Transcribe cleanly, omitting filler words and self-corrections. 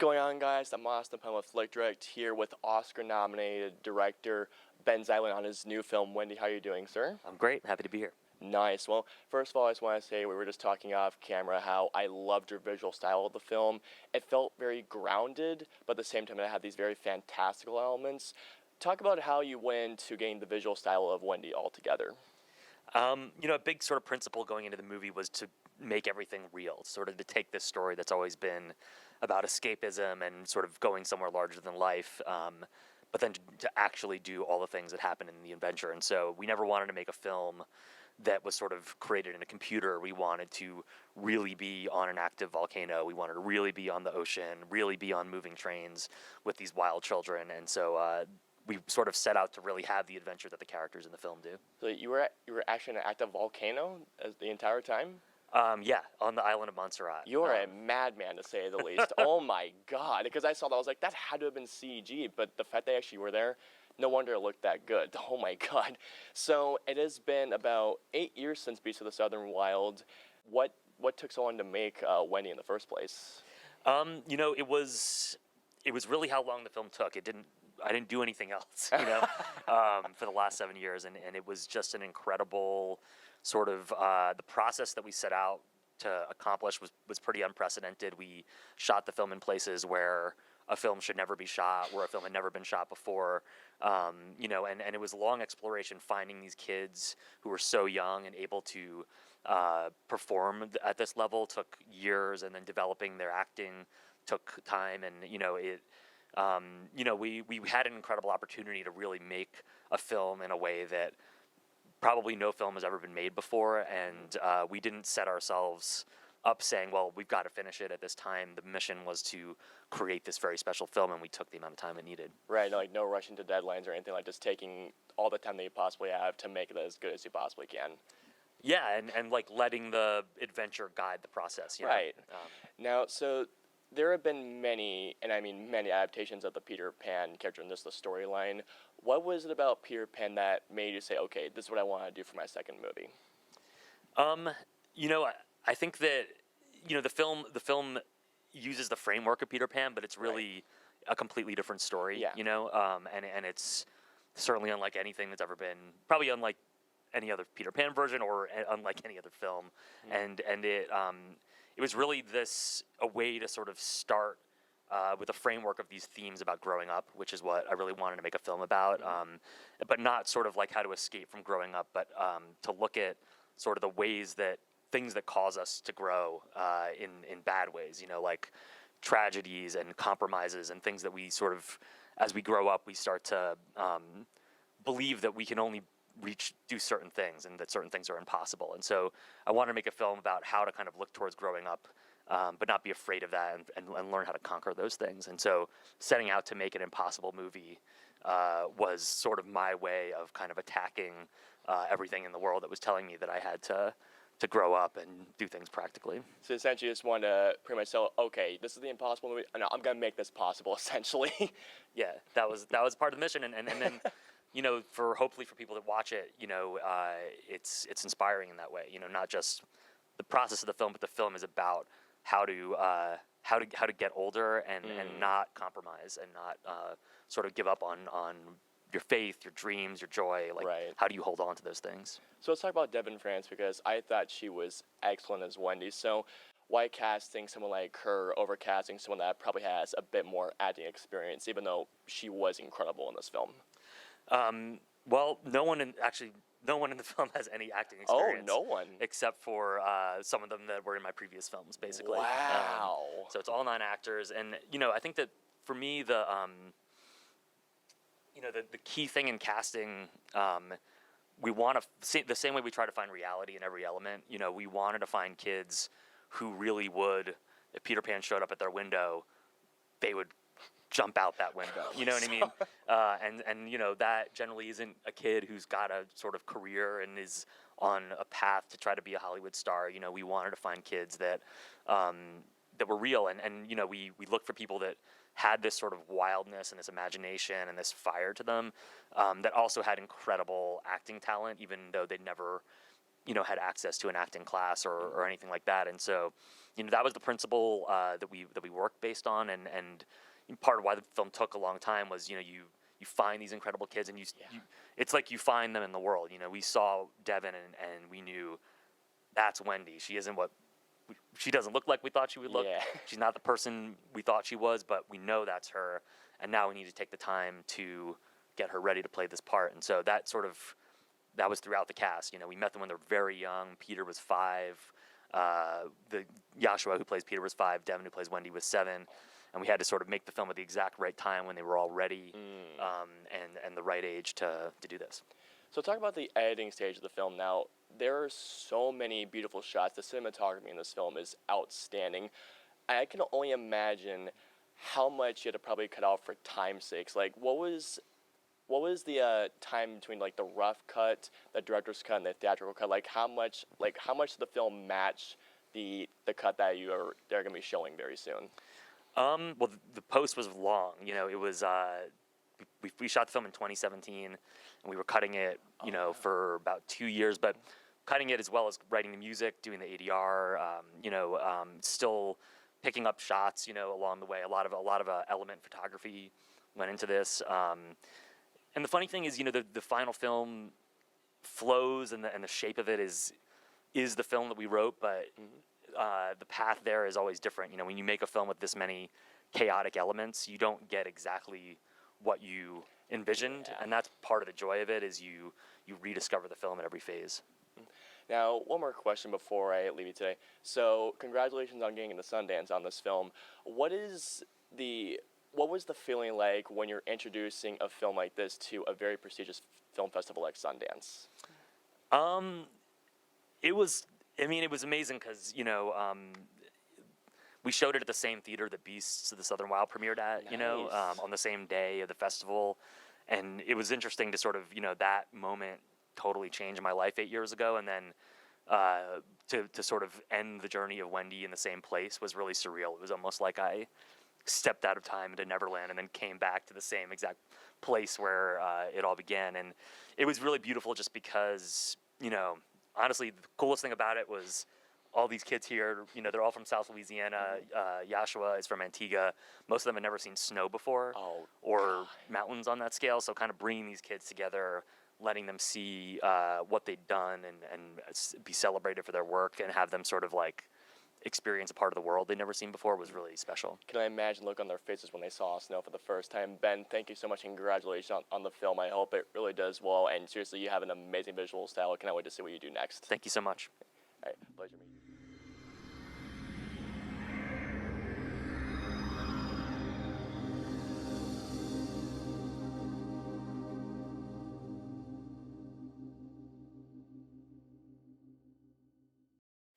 going on, guys? I'm Austin Putnam with FlickDirect here with Oscar-nominated director Benh Zeitlin on his new film, Wendy. How are you doing, sir? I'm great. Happy to be here. Nice. Well, first of all, I just want to say we were just talking off camera how I loved your visual style of the film. It felt very grounded, but at the same time it had these very fantastical elements. Talk about how you went into getting the visual style of Wendy altogether. A big sort of principle going into the movie was to make everything real, sort of to take this story that's always been about escapism and sort of going somewhere larger than life, but then to actually do all the things that happen in the adventure. And so we never wanted to make a film that was sort of created in a computer. We wanted to really be on an active volcano. We wanted to really be on the ocean, really be on moving trains with these wild children. And so we sort of set out to really have the adventure that the characters in the film do. So you were actually in an active volcano the entire time? Yeah, on the island of Montserrat. You're a madman, to say the least. Oh my God! Because I saw that, I was like, that had to have been CG. But the fact they actually were there, no wonder it looked that good. Oh my God! So it has been about 8 years since Beasts of the Southern Wild. What took so long to make Wendy in the first place? It was really how long the film took. I didn't do anything else, for the last 7 years, and it was just an incredible sort of the process that we set out to accomplish was pretty unprecedented. We shot the film in places where a film should never be shot, where a film had never been shot before, and it was a long exploration finding these kids who were so young and able to perform at this level took years, and then developing their acting took time, and we had an incredible opportunity to really make a film in a way that probably no film has ever been made before, and we didn't set ourselves up saying, well, we've got to finish it at this time. The mission was to create this very special film, and we took the amount of time it needed. Right, like no rushing to deadlines or anything, like just taking all the time that you possibly have to make it as good as you possibly can. Yeah, and like letting the adventure guide the process. Right. Now, so there have been many, and I mean many, adaptations of the Peter Pan character in this, the storyline. What was it about Peter Pan that made you say, okay, this is what I want to do for my second movie? I think that, the film uses the framework of Peter Pan, but it's really a completely different story, Yeah. And it's certainly unlike anything that's ever been, probably unlike any other Peter Pan version or unlike any other film. Mm-hmm. And it was really a way to sort of start with a framework of these themes about growing up, which is what I really wanted to make a film about, but not sort of like how to escape from growing up, but to look at sort of the ways that things that cause us to grow in bad ways, like tragedies and compromises and things that we sort of, as we grow up, we start to believe that we can only do certain things and that certain things are impossible. And so I wanted to make a film about how to kind of look towards growing up, but not be afraid of that and learn how to conquer those things. And so setting out to make an impossible movie was sort of my way of kind of attacking everything in the world that was telling me that I had to grow up and do things practically. So essentially you just want to pretty much say, okay, this is the impossible movie, no, I'm going to make this possible, essentially. Yeah, that was part of the mission. And then, hopefully for people that watch it, it's inspiring in that way, not just the process of the film, but the film is about how to get older and not compromise and not sort of give up on your faith, your dreams, your joy. Like, How do you hold on to those things? So let's talk about Devin France, because I thought she was excellent as Wendy. So why casting someone like her over casting someone that probably has a bit more acting experience, even though she was incredible in this film? Well, no one in the film has any acting experience. Oh, no one? Except for some of them that were in my previous films, basically. Wow. So it's all 9 actors. And, I think that for me, the key thing in casting, we want to, the same way we try to find reality in every element, we wanted to find kids who really would, if Peter Pan showed up at their window, they would jump out that window. You know what I mean? And that generally isn't a kid who's got a sort of career and is on a path to try to be a Hollywood star. We wanted to find kids that were real, and we looked for people that had this sort of wildness and this imagination and this fire to them, that also had incredible acting talent, even though they'd never had access to an acting class or anything like that. And so, that was the principle that we worked based on, and part of why the film took a long time was, you find these incredible kids, and it's like you find them in the world. We saw Devin, and we knew that's Wendy. She isn't she doesn't look like we thought she would look. Yeah. She's not the person we thought she was, but we know that's her. And now we need to take the time to get her ready to play this part. And so that was throughout the cast. We met them when they were very young. Peter was 5. The Joshua, who plays Peter, was 5. Devin, who plays Wendy, was 7. And we had to sort of make the film at the exact right time when they were all ready and the right age to do this. So talk about the editing stage of the film now. There are so many beautiful shots. The cinematography in this film is outstanding. I can only imagine how much you had to probably cut out for time's sakes. Like, what was the time between like the rough cut, the director's cut, and the theatrical cut? Like how much did the film match the cut that they're gonna be showing very soon? Well, the post was long. It was we shot the film in 2017, and we were cutting it, for about 2 years, but cutting it as well as writing the music, doing the ADR, still picking up shots, along the way. A lot of element photography went into this. And the funny thing is, the final film flows, and the shape of it is the film that we wrote, but the path there is always different. When you make a film with this many chaotic elements, you don't get exactly what you envisioned, and that's part of the joy of it, is you rediscover the film at every phase. Now, one more question before I leave you today. So, congratulations on getting into Sundance on this film. What was the feeling like when you're introducing a film like this to a very prestigious film festival like Sundance? It was amazing because, we showed it at the same theater that Beasts of the Southern Wild premiered at, Nice. On the same day of the festival. And it was interesting to sort of, that moment totally changed my life 8 years ago. And then to sort of end the journey of Wendy in the same place was really surreal. It was almost like I stepped out of time into Neverland and then came back to the same exact place where it all began. And it was really beautiful just because, honestly, the coolest thing about it was all these kids here, they're all from South Louisiana. Joshua is from Antigua. Most of them had never seen snow before or mountains on that scale. So kind of bringing these kids together, letting them see what they'd done and be celebrated for their work and have them sort of like experience a part of the world they'd never seen before was really special. Can I imagine the look on their faces when they saw snow for the first time? Ben, thank you so much, and congratulations on the film. I hope it really does well, and seriously, you have an amazing visual style. I cannot wait to see what you do next. Thank you so much. All right, pleasure meeting you.